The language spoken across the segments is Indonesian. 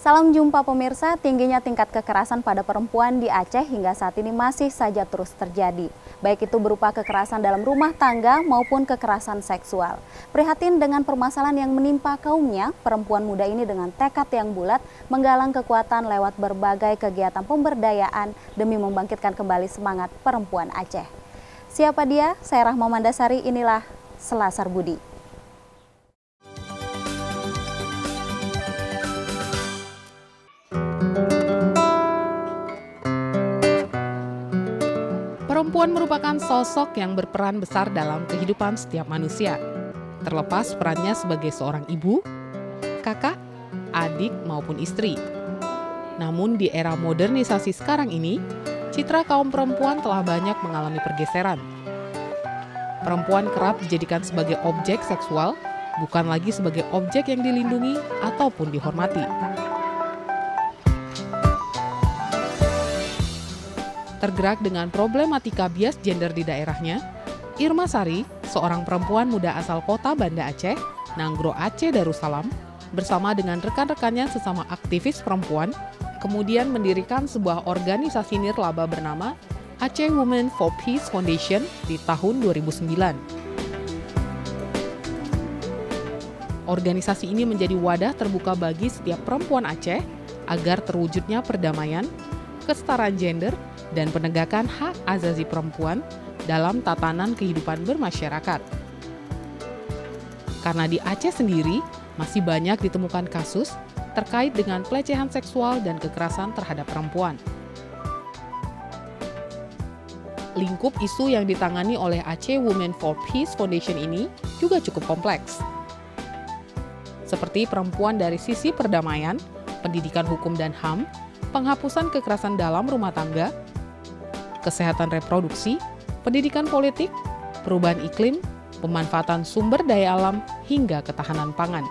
Salam jumpa pemirsa, tingginya tingkat kekerasan pada perempuan di Aceh hingga saat ini masih saja terus terjadi. Baik itu berupa kekerasan dalam rumah tangga maupun kekerasan seksual. Prihatin dengan permasalahan yang menimpa kaumnya, perempuan muda ini dengan tekad yang bulat menggalang kekuatan lewat berbagai kegiatan pemberdayaan demi membangkitkan kembali semangat perempuan Aceh. Siapa dia? Saya Rahma Mandasari, inilah Selasar Budi. Perempuan merupakan sosok yang berperan besar dalam kehidupan setiap manusia. Terlepas perannya sebagai seorang ibu, kakak, adik maupun istri. Namun di era modernisasi sekarang ini, citra kaum perempuan telah banyak mengalami pergeseran. Perempuan kerap dijadikan sebagai objek seksual, bukan lagi sebagai objek yang dilindungi ataupun dihormati. Tergerak dengan problematika bias gender di daerahnya, Irma Sari, seorang perempuan muda asal kota Banda Aceh, Nanggro Aceh Darussalam, bersama dengan rekan-rekannya sesama aktivis perempuan, kemudian mendirikan sebuah organisasi nirlaba bernama Aceh Women for Peace Foundation di tahun 2009. Organisasi ini menjadi wadah terbuka bagi setiap perempuan Aceh agar terwujudnya perdamaian, kesetaraan gender, dan penegakan hak asasi perempuan dalam tatanan kehidupan bermasyarakat. Karena di Aceh sendiri masih banyak ditemukan kasus terkait dengan pelecehan seksual dan kekerasan terhadap perempuan. Lingkup isu yang ditangani oleh Aceh Women for Peace Foundation ini juga cukup kompleks. Seperti perempuan dari sisi perdamaian, pendidikan hukum dan HAM, penghapusan kekerasan dalam rumah tangga, kesehatan reproduksi, pendidikan politik, perubahan iklim, pemanfaatan sumber daya alam, hingga ketahanan pangan.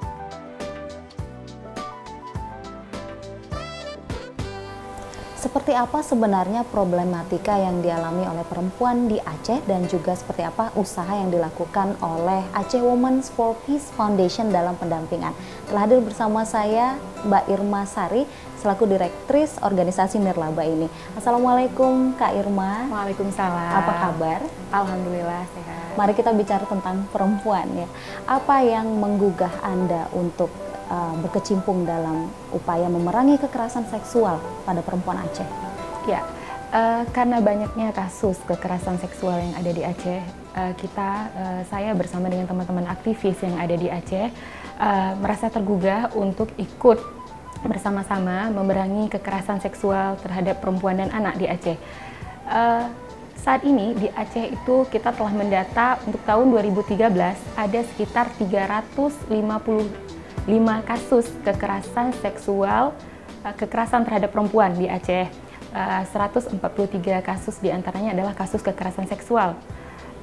Seperti apa sebenarnya problematika yang dialami oleh perempuan di Aceh dan juga seperti apa usaha yang dilakukan oleh Aceh Women for Peace Foundation dalam pendampingan. Telah hadir bersama saya Mbak Irma Sari selaku Direktris organisasi nirlaba ini. Assalamualaikum Kak Irma. Waalaikumsalam. Apa kabar? Alhamdulillah sehat. Mari kita bicara tentang perempuan ya. Apa yang menggugah Anda untuk berkecimpung dalam upaya memerangi kekerasan seksual pada perempuan Aceh? Ya, karena banyaknya kasus kekerasan seksual yang ada di Aceh, saya bersama dengan teman-teman aktivis yang ada di Aceh merasa tergugah untuk ikut bersama-sama memerangi kekerasan seksual terhadap perempuan dan anak di Aceh. Saat ini di Aceh itu kita telah mendata untuk tahun 2013 ada sekitar 355 kasus kekerasan seksual, kekerasan terhadap perempuan di Aceh. 143 kasus diantaranya adalah kasus kekerasan seksual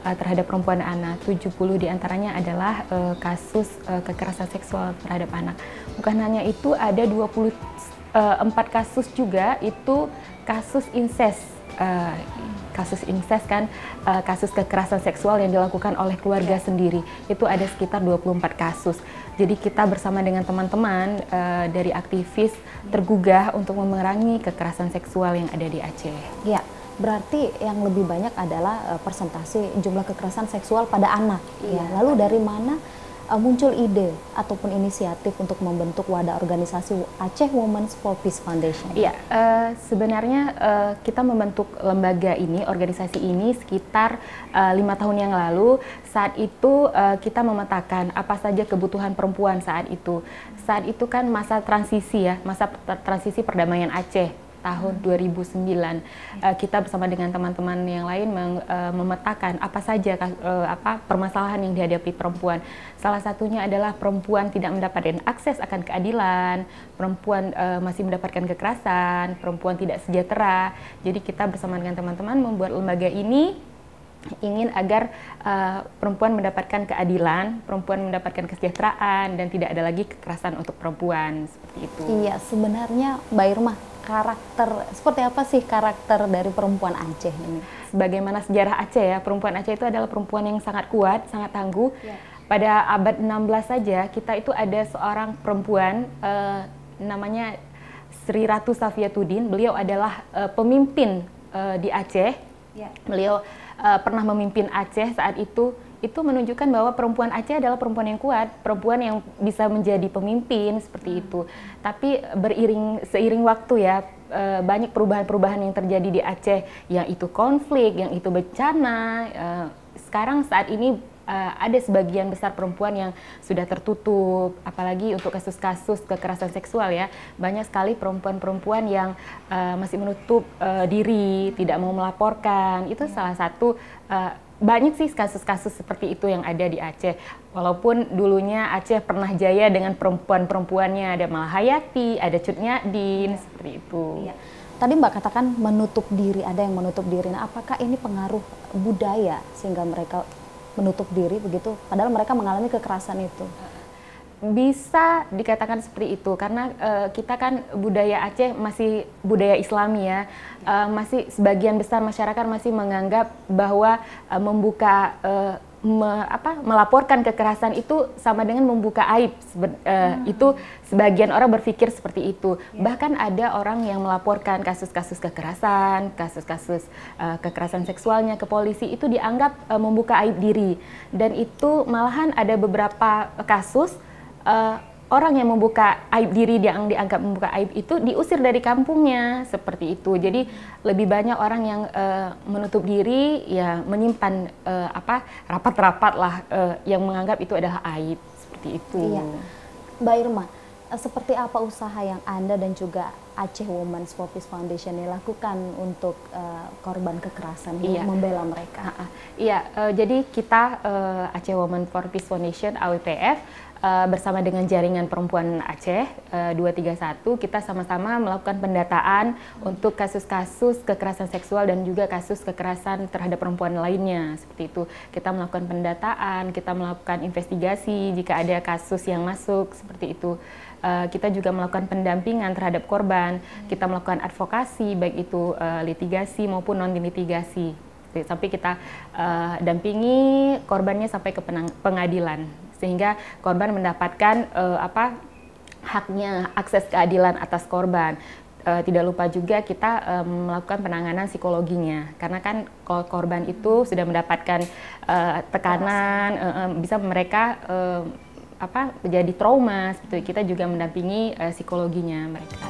terhadap perempuan dan anak. 70 diantaranya adalah kasus kekerasan seksual terhadap anak. Bukan hanya itu, ada 24 kasus juga itu kasus incest. Kasus incest kan, kasus kekerasan seksual yang dilakukan oleh keluarga sendiri. Itu ada sekitar 24 kasus. Jadi kita bersama dengan teman-teman dari aktivis tergugah untuk memerangi kekerasan seksual yang ada di Aceh. Ya, berarti yang lebih banyak adalah persentase jumlah kekerasan seksual pada anak. Ya, lalu dari mana muncul ide ataupun inisiatif untuk membentuk wadah organisasi Aceh Women for Peace Foundation? Iya, sebenarnya kita membentuk lembaga ini, organisasi ini sekitar 5 tahun yang lalu. Saat itu kita memetakan apa saja kebutuhan perempuan saat itu. Saat itu kan masa transisi ya, masa transisi perdamaian Aceh. Tahun 2009 kita bersama dengan teman-teman yang lain memetakan apa saja permasalahan yang dihadapi perempuan. Salah satunya adalah perempuan tidak mendapatkan akses akan keadilan, perempuan masih mendapatkan kekerasan, perempuan tidak sejahtera. Jadi kita bersama dengan teman-teman membuat lembaga ini ingin agar perempuan mendapatkan keadilan, perempuan mendapatkan kesejahteraan, dan tidak ada lagi kekerasan untuk perempuan, seperti itu. Iya, sebenarnya Mbak Irma, seperti apa sih karakter dari perempuan Aceh ini? Sebagaimana sejarah Aceh ya, perempuan Aceh itu adalah perempuan yang sangat kuat, sangat tangguh. Ya. Pada abad 16 saja, kita itu ada seorang perempuan namanya Sri Ratu Safiatuddin. Beliau adalah pemimpin di Aceh. Beliau pernah memimpin Aceh saat itu menunjukkan bahwa perempuan Aceh adalah perempuan yang kuat, perempuan yang bisa menjadi pemimpin seperti itu. Tapi seiring waktu ya, banyak perubahan-perubahan yang terjadi di Aceh, yang itu konflik, yang itu bencana. Sekarang saat ini ada sebagian besar perempuan yang sudah tertutup, apalagi untuk kasus-kasus kekerasan seksual ya. Banyak sekali perempuan-perempuan yang masih menutup diri, tidak mau melaporkan. Itu salah satu banyak sih kasus-kasus seperti itu yang ada di Aceh. Walaupun dulunya Aceh pernah jaya dengan perempuan-perempuannya, ada Malahayati, ada Cut Nyadin, seperti itu. Iya. Tadi Mbak katakan menutup diri, ada yang menutup diri. Nah, apakah ini pengaruh budaya sehingga mereka menutup diri begitu? Padahal mereka mengalami kekerasan itu. Bisa dikatakan seperti itu karena kita kan budaya Aceh masih budaya Islami ya, masih sebagian besar masyarakat masih menganggap bahwa melaporkan kekerasan itu sama dengan membuka aib. Itu sebagian orang berpikir seperti itu. Bahkan ada orang yang melaporkan kasus-kasus kekerasan, kasus-kasus kekerasan seksualnya ke polisi, itu dianggap membuka aib diri. Dan itu malahan ada beberapa kasus orang yang membuka aib diri, yang dianggap membuka aib itu diusir dari kampungnya, seperti itu. Jadi lebih banyak orang yang menutup diri, ya menyimpan rapat-rapat lah yang menganggap itu adalah aib, seperti itu. Iya. Mbak Irma, seperti apa usaha yang Anda dan juga Aceh Women's for Peace Foundation ini lakukan untuk korban kekerasan, membela mereka? Iya, jadi kita Aceh Women for Peace Foundation (AWPF) bersama dengan Jaringan Perempuan Aceh 231, kita sama-sama melakukan pendataan untuk kasus-kasus kekerasan seksual dan juga kasus kekerasan terhadap perempuan lainnya, seperti itu. Kita melakukan pendataan, kita melakukan investigasi jika ada kasus yang masuk, seperti itu. Kita juga melakukan pendampingan terhadap korban, kita melakukan advokasi, baik itu litigasi maupun non-litigasi. Sampai kita dampingi korbannya sampai ke pengadilan, sehingga korban mendapatkan haknya, akses keadilan atas korban. Tidak lupa juga kita melakukan penanganan psikologinya, karena kan korban itu sudah mendapatkan tekanan, bisa mereka menjadi trauma. Seperti kita juga mendampingi psikologinya mereka.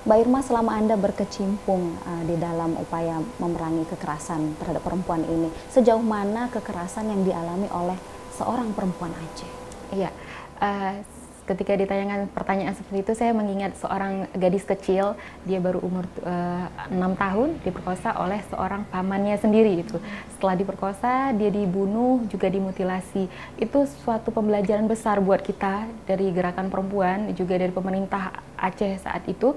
Mbak Irma, selama Anda berkecimpung di dalam upaya memerangi kekerasan terhadap perempuan ini, sejauh mana kekerasan yang dialami oleh seorang perempuan Aceh? Iya, ketika ditanyakan pertanyaan seperti itu, saya mengingat seorang gadis kecil, dia baru umur 6 tahun, diperkosa oleh seorang pamannya sendiri. Setelah diperkosa, dia dibunuh, juga dimutilasi. Itu suatu pembelajaran besar buat kita dari gerakan perempuan, juga dari pemerintah Aceh saat itu.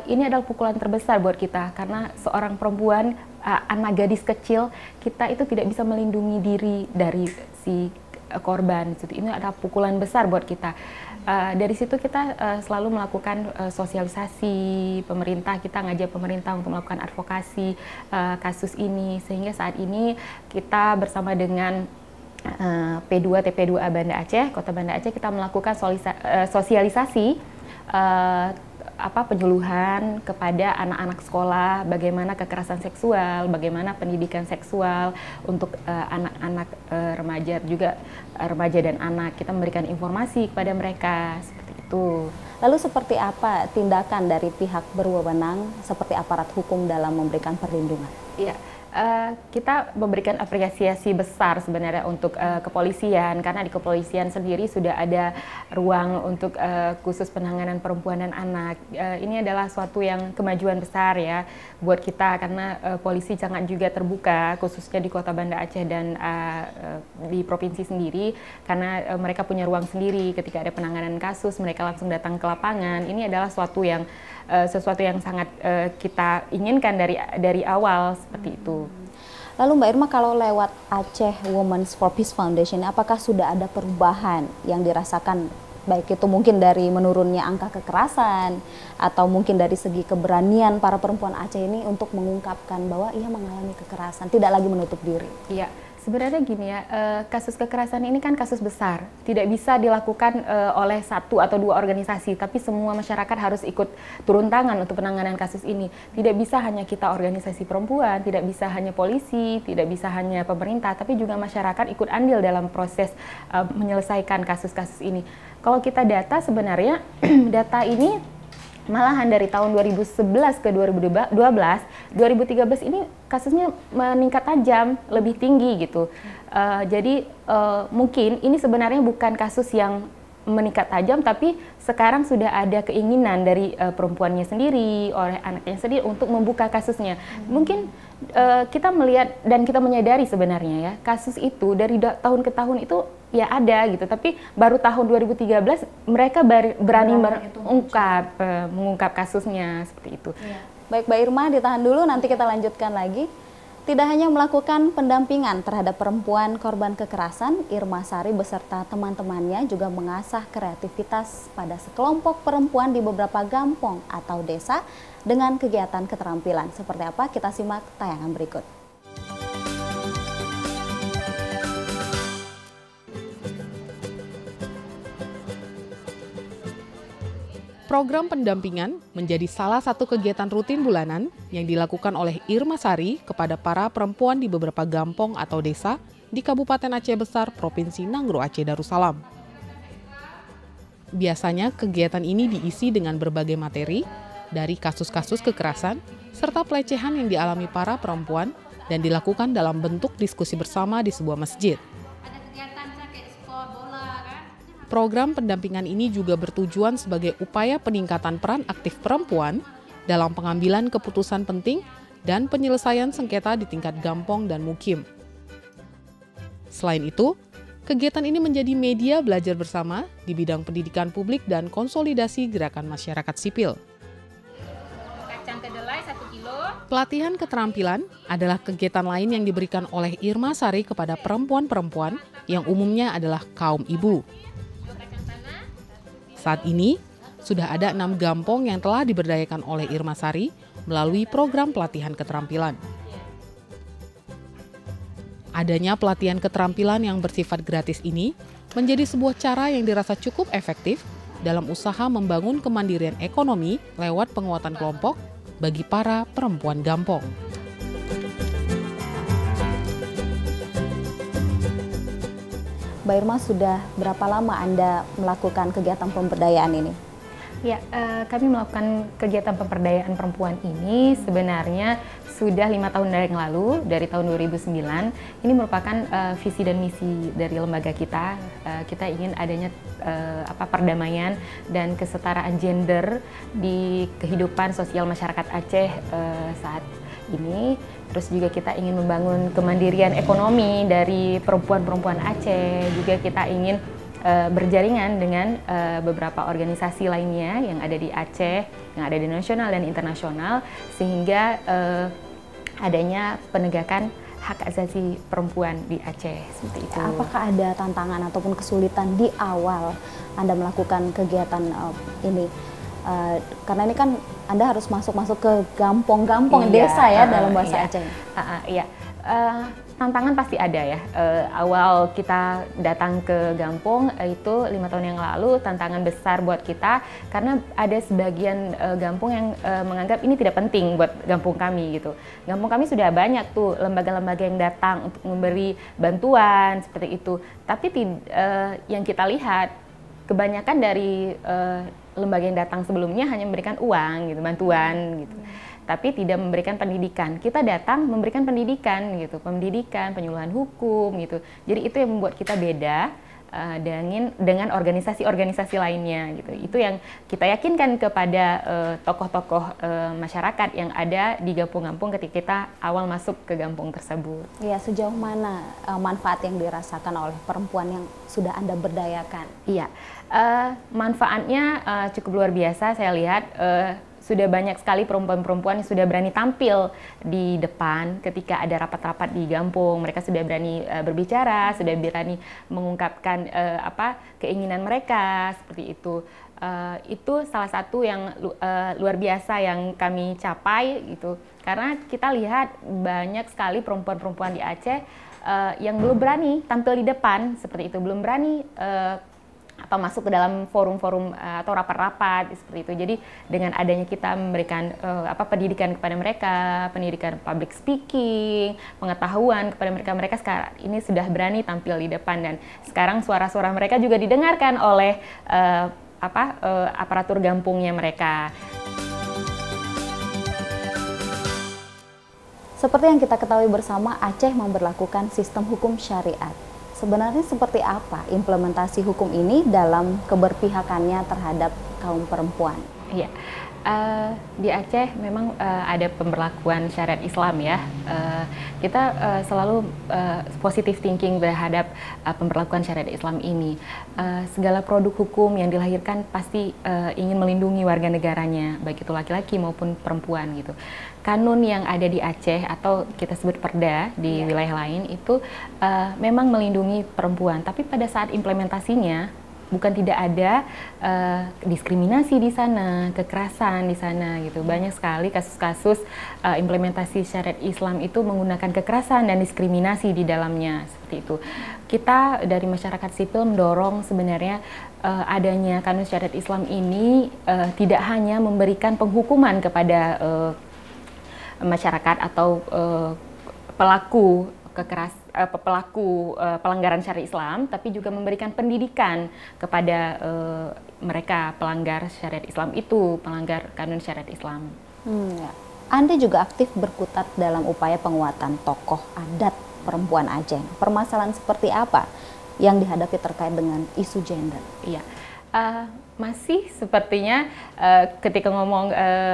Ini adalah pukulan terbesar buat kita, karena seorang perempuan, anak gadis kecil, kita itu tidak bisa melindungi diri dari si korban. Ini adalah pukulan besar buat kita. Dari situ kita selalu melakukan sosialisasi pemerintah, kita ngajak pemerintah untuk melakukan advokasi kasus ini, sehingga saat ini kita bersama dengan P2 TP2A Banda Aceh, Kota Banda Aceh, kita melakukan sosialisasi penyuluhan kepada anak-anak sekolah, bagaimana kekerasan seksual, bagaimana pendidikan seksual untuk anak-anak remaja, juga remaja dan anak. Kita memberikan informasi kepada mereka, seperti itu. Lalu seperti apa tindakan dari pihak berwenang seperti aparat hukum dalam memberikan perlindungan? Iya. Kita memberikan apresiasi besar sebenarnya untuk kepolisian, karena di kepolisian sendiri sudah ada ruang untuk khusus penanganan perempuan dan anak. Ini adalah suatu yang kemajuan besar ya buat kita, karena polisi sangat juga terbuka, khususnya di Kota Banda Aceh dan di provinsi sendiri, karena mereka punya ruang sendiri. Ketika ada penanganan kasus, mereka langsung datang ke lapangan. Ini adalah sesuatu yang sangat kita inginkan dari awal, seperti itu. Lalu Mbak Irma, kalau lewat Aceh Women's for Peace Foundation, apakah sudah ada perubahan yang dirasakan, baik itu mungkin dari menurunnya angka kekerasan, atau mungkin dari segi keberanian para perempuan Aceh ini untuk mengungkapkan bahwa ia mengalami kekerasan, tidak lagi menutup diri? Iya, Sebenarnya gini ya, kasus kekerasan ini kan kasus besar, tidak bisa dilakukan oleh satu atau dua organisasi, tapi semua masyarakat harus ikut turun tangan untuk penanganan kasus ini. Tidak bisa hanya kita organisasi perempuan, tidak bisa hanya polisi, tidak bisa hanya pemerintah, tapi juga masyarakat ikut andil dalam proses menyelesaikan kasus-kasus ini. Kalau kita data sebenarnya, data ini malahan dari tahun 2011 ke 2012, 2013 ini kasusnya meningkat tajam, lebih tinggi gitu. Jadi mungkin ini sebenarnya bukan kasus yang meningkat tajam, tapi sekarang sudah ada keinginan dari perempuannya sendiri, oleh anaknya sendiri untuk membuka kasusnya. Mungkin kita melihat dan kita menyadari sebenarnya ya, kasus itu dari tahun ke tahun itu ya ada gitu, tapi baru tahun 2013 mereka berani mengungkap kasusnya seperti itu. Ya. Baik Mbak Irma, ditahan dulu, nanti kita lanjutkan lagi. Tidak hanya melakukan pendampingan terhadap perempuan korban kekerasan, Irma Sari beserta teman-temannya juga mengasah kreativitas pada sekelompok perempuan di beberapa gampong atau desa dengan kegiatan keterampilan. Seperti apa? Kita simak tayangan berikut. Program pendampingan menjadi salah satu kegiatan rutin bulanan yang dilakukan oleh Irma Sari kepada para perempuan di beberapa gampong atau desa di Kabupaten Aceh Besar, Provinsi Nanggroe Aceh Darussalam. Biasanya kegiatan ini diisi dengan berbagai materi dari kasus-kasus kekerasan serta pelecehan yang dialami para perempuan dan dilakukan dalam bentuk diskusi bersama di sebuah masjid. Program pendampingan ini juga bertujuan sebagai upaya peningkatan peran aktif perempuan dalam pengambilan keputusan penting dan penyelesaian sengketa di tingkat gampong dan mukim. Selain itu, kegiatan ini menjadi media belajar bersama di bidang pendidikan publik dan konsolidasi gerakan masyarakat sipil. Pelatihan keterampilan adalah kegiatan lain yang diberikan oleh Irma Sari kepada perempuan-perempuan yang umumnya adalah kaum ibu. Saat ini, sudah ada 6 gampong yang telah diberdayakan oleh Irma Sari melalui program pelatihan keterampilan. Adanya pelatihan keterampilan yang bersifat gratis ini menjadi sebuah cara yang dirasa cukup efektif dalam usaha membangun kemandirian ekonomi lewat penguatan kelompok bagi para perempuan gampong. Mbak Irma, sudah berapa lama Anda melakukan kegiatan pemberdayaan ini? Ya, kami melakukan kegiatan pemberdayaan perempuan ini sebenarnya sudah 5 tahun yang lalu, dari tahun 2009. Ini merupakan visi dan misi dari lembaga kita. Kita ingin adanya perdamaian dan kesetaraan gender di kehidupan sosial masyarakat Aceh saat ini. Terus juga kita ingin membangun kemandirian ekonomi dari perempuan-perempuan Aceh. Juga kita ingin berjaringan dengan beberapa organisasi lainnya yang ada di Aceh, yang ada di nasional dan internasional, sehingga adanya penegakan hak asasi perempuan di Aceh seperti itu. Apakah ada tantangan ataupun kesulitan di awal Anda melakukan kegiatan ini? Karena ini kan Anda harus masuk ke gampong-gampong desa ya dalam bahasa Aceh. Iya. Tantangan pasti ada ya. Awal kita datang ke Gampong itu 5 tahun yang lalu, tantangan besar buat kita karena ada sebagian Gampong yang menganggap ini tidak penting buat Gampong kami gitu. Gampong kami sudah banyak tuh lembaga-lembaga yang datang untuk memberi bantuan seperti itu. Tapi yang kita lihat kebanyakan dari lembaga yang datang sebelumnya hanya memberikan uang gitu, bantuan gitu. Tapi tidak memberikan pendidikan. Kita datang memberikan pendidikan gitu, penyuluhan hukum gitu. Jadi itu yang membuat kita beda dengan organisasi-organisasi lainnya gitu. Itu yang kita yakinkan kepada tokoh-tokoh masyarakat yang ada di gampung-gampung ketika kita awal masuk ke gampung tersebut. Iya, sejauh mana manfaat yang dirasakan oleh perempuan yang sudah Anda berdayakan? Iya, manfaatnya cukup luar biasa. Saya lihat sudah banyak sekali perempuan-perempuan yang sudah berani tampil di depan ketika ada rapat-rapat di Gampong. Mereka sudah berani berbicara, sudah berani mengungkapkan keinginan mereka seperti itu. Itu salah satu yang luar biasa yang kami capai gitu. Karena kita lihat banyak sekali perempuan-perempuan di Aceh yang belum berani tampil di depan seperti itu, belum berani masuk ke dalam forum-forum atau rapat-rapat seperti itu. Jadi dengan adanya kita memberikan pendidikan kepada mereka, pendidikan public speaking, pengetahuan kepada mereka, mereka sekarang ini sudah berani tampil di depan, dan sekarang suara-suara mereka juga didengarkan oleh aparatur gampungnya mereka. Seperti yang kita ketahui bersama, Aceh memberlakukan sistem hukum syariat. Sebenarnya seperti apa implementasi hukum ini dalam keberpihakannya terhadap kaum perempuan? Iya, di Aceh memang ada pemberlakuan syariat Islam ya. Kita selalu positive thinking terhadap pemberlakuan syariat Islam ini. Segala produk hukum yang dilahirkan pasti ingin melindungi warga negaranya, baik itu laki-laki maupun perempuan gitu. Kanun yang ada di Aceh atau kita sebut perda di wilayah lain itu memang melindungi perempuan, tapi pada saat implementasinya bukan tidak ada diskriminasi di sana, kekerasan di sana gitu. Banyak sekali kasus-kasus implementasi syariat Islam itu menggunakan kekerasan dan diskriminasi di dalamnya seperti itu. Kita dari masyarakat sipil mendorong sebenarnya adanya kanun syariat Islam ini tidak hanya memberikan penghukuman kepada masyarakat atau pelaku pelanggaran syariat Islam, tapi juga memberikan pendidikan kepada mereka pelanggar syariat Islam itu, pelanggar kanun syariat Islam. Ya. Anda juga aktif berkutat dalam upaya penguatan tokoh adat perempuan Aceh. Permasalahan seperti apa yang dihadapi terkait dengan isu gender? Iya. Masih sepertinya ketika ngomong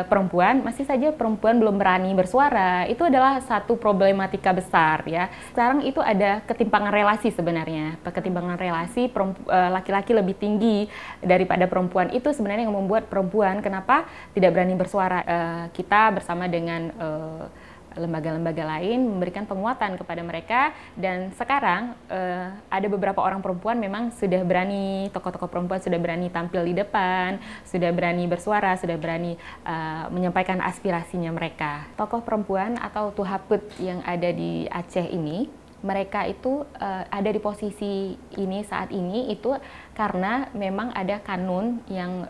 perempuan, masih saja perempuan belum berani bersuara. Itu adalah satu problematika besar ya. Sekarang itu ada ketimpangan relasi sebenarnya. Ketimpangan relasi laki-laki lebih tinggi daripada perempuan, itu sebenarnya yang membuat perempuan kenapa tidak berani bersuara. Kita bersama dengan lembaga-lembaga lain memberikan penguatan kepada mereka, dan sekarang ada beberapa orang perempuan memang sudah berani, tokoh-tokoh perempuan sudah berani tampil di depan, sudah berani bersuara, sudah berani menyampaikan aspirasinya mereka. Tokoh perempuan atau tuhaput yang ada di Aceh ini, mereka itu ada di posisi ini saat ini itu karena memang ada kanun yang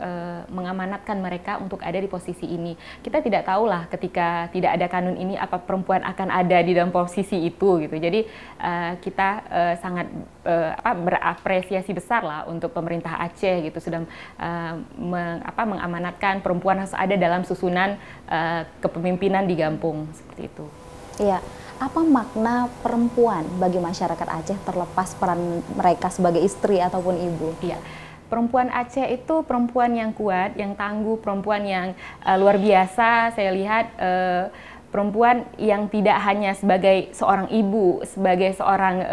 mengamanatkan mereka untuk ada di posisi ini. Kita tidak tahulah ketika tidak ada kanun ini apa perempuan akan ada di dalam posisi itu gitu. Jadi kita sangat berapresiasi besar lah untuk pemerintah Aceh gitu sudah mengamanatkan perempuan harus ada dalam susunan kepemimpinan di Gampung seperti itu. Iya. Apa makna perempuan bagi masyarakat Aceh terlepas peran mereka sebagai istri ataupun ibu? Iya. Perempuan Aceh itu perempuan yang kuat, yang tangguh, perempuan yang luar biasa. Saya lihat perempuan yang tidak hanya sebagai seorang ibu, sebagai seorang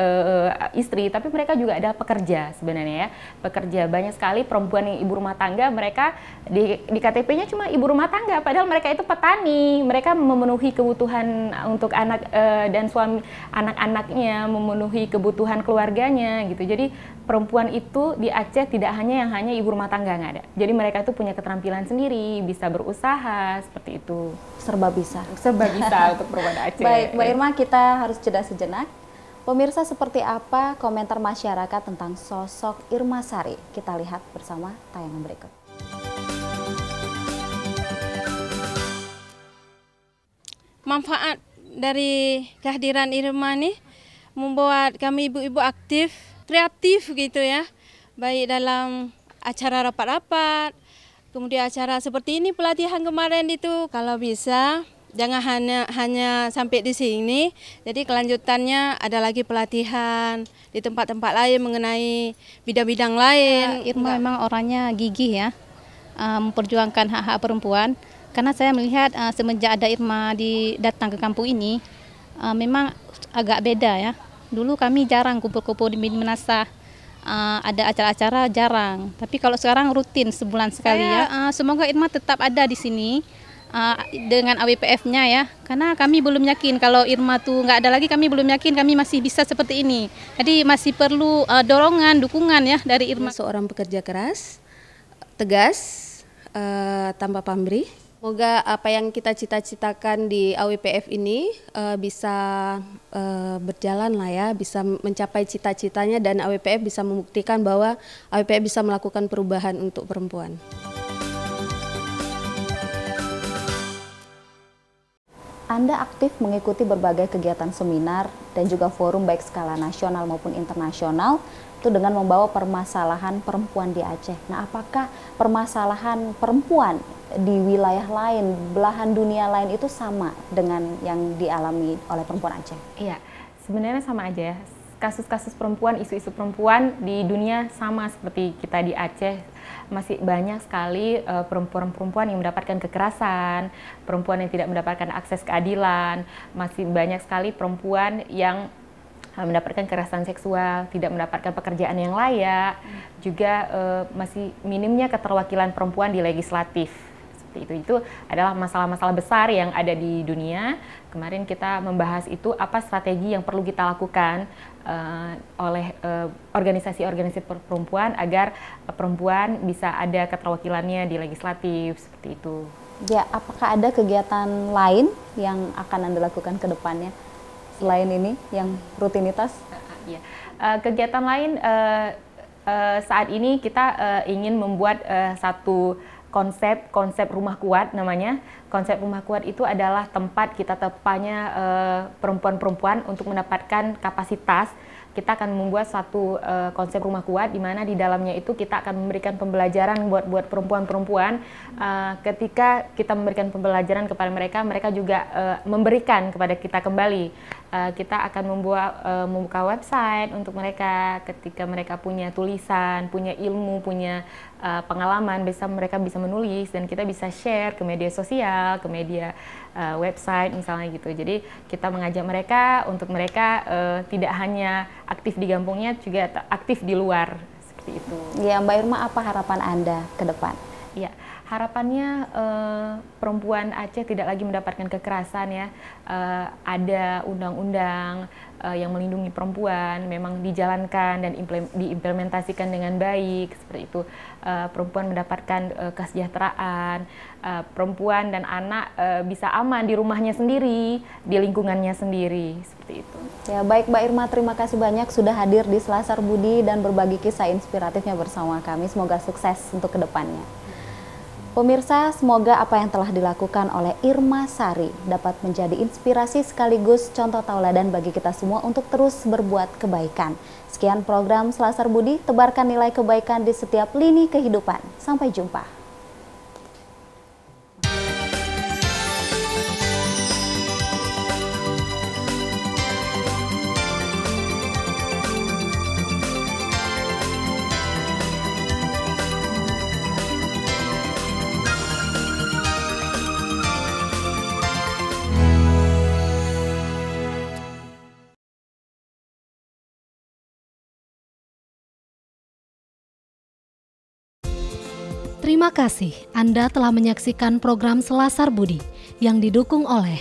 istri, tapi mereka juga adalah pekerja sebenarnya ya. Pekerja, banyak sekali perempuan yang ibu rumah tangga, mereka di KTP-nya cuma ibu rumah tangga, padahal mereka itu petani, mereka memenuhi kebutuhan untuk anak dan suami anak-anaknya, memenuhi kebutuhan keluarganya gitu. Jadi perempuan itu di Aceh tidak hanya ibu rumah tangga, nggak ada. Jadi mereka itu punya keterampilan sendiri, bisa berusaha seperti itu. Serba bisa. Serba bisa untuk perempuan Aceh. Baik, Mbak Irma, kita harus jeda sejenak. Pemirsa, seperti apa komentar masyarakat tentang sosok Irma Sari? Kita lihat bersama tayangan berikut. Manfaat dari kehadiran Irma nih membuat kami ibu-ibu aktif, kreatif gitu ya. Baik dalam acara rapat-rapat, kemudian acara seperti ini, pelatihan kemarin itu, kalau bisa jangan hanya sampai di sini. Jadi kelanjutannya ada lagi pelatihan di tempat-tempat lain mengenai bidang-bidang lain. Irma memang orangnya gigih ya, memperjuangkan hak-hak perempuan. Karena saya melihat semenjak ada Irma datang ke kampung ini, memang agak beda ya. Dulu kami jarang kumpul-kumpul di Minasah. Ada acara-acara jarang, tapi kalau sekarang rutin sebulan sekali ya. Semoga Irma tetap ada di sini dengan AWPF-nya ya, karena kami belum yakin kalau Irma tuh nggak ada lagi, kami belum yakin kami masih bisa seperti ini. Jadi masih perlu dorongan, dukungan ya dari Irma. Seorang pekerja keras, tegas, tanpa pamrih, Semoga apa yang kita cita-citakan di AWPF ini bisa berjalan lah ya, bisa mencapai cita-citanya dan AWPF bisa membuktikan bahwa AWPF bisa melakukan perubahan untuk perempuan. Anda aktif mengikuti berbagai kegiatan seminar dan juga forum baik skala nasional maupun internasional itu dengan membawa permasalahan perempuan di Aceh. Nah, apakah permasalahan perempuan di wilayah lain, belahan dunia lain itu sama dengan yang dialami oleh perempuan Aceh? Iya, sebenarnya sama aja ya. Kasus-kasus perempuan, isu-isu perempuan di dunia sama seperti kita di Aceh. Masih banyak sekali perempuan-perempuan yang mendapatkan kekerasan, perempuan yang tidak mendapatkan akses keadilan, masih banyak sekali perempuan yang mendapatkan kekerasan seksual, tidak mendapatkan pekerjaan yang layak, juga masih minimnya keterwakilan perempuan di legislatif. Seperti itu adalah masalah-masalah besar yang ada di dunia. Kemarin kita membahas itu, apa strategi yang perlu kita lakukan oleh organisasi-organisasi perempuan agar perempuan bisa ada keterwakilannya di legislatif, seperti itu. Ya, apakah ada kegiatan lain yang akan Anda lakukan ke depannya? Selain ini, yang rutinitas? Kegiatan lain saat ini kita ingin membuat satu konsep rumah kuat namanya. Konsep rumah kuat itu adalah tempat kita terpanya perempuan-perempuan untuk mendapatkan kapasitas. Kita akan membuat satu konsep rumah kuat di mana di dalamnya itu kita akan memberikan pembelajaran buat perempuan-perempuan. Ketika kita memberikan pembelajaran kepada mereka, mereka juga memberikan kepada kita kembali. Kita akan membuka website untuk mereka. Ketika mereka punya tulisan, punya ilmu, punya pengalaman, mereka bisa menulis dan kita bisa share ke media sosial, ke media website misalnya gitu. Jadi kita mengajak mereka untuk mereka tidak hanya aktif di kampungnya, juga aktif di luar, seperti itu. Ya, Mbak Irma, apa harapan Anda ke depan? Ya, harapannya perempuan Aceh tidak lagi mendapatkan kekerasan ya. Ada undang-undang yang melindungi perempuan memang dijalankan dan diimplementasikan dengan baik, seperti itu. Perempuan mendapatkan kesejahteraan, perempuan dan anak bisa aman di rumahnya sendiri, di lingkungannya sendiri, seperti itu. Ya, baik Mbak Irma, terima kasih banyak sudah hadir di Selasar Budi dan berbagi kisah inspiratifnya bersama kami. Semoga sukses untuk kedepannya. Pemirsa, semoga apa yang telah dilakukan oleh Irma Sari dapat menjadi inspirasi sekaligus contoh tauladan bagi kita semua untuk terus berbuat kebaikan. Sekian program Selasar Budi, tebarkan nilai kebaikan di setiap lini kehidupan. Sampai jumpa. Terima kasih Anda telah menyaksikan program Selasar Budi yang didukung oleh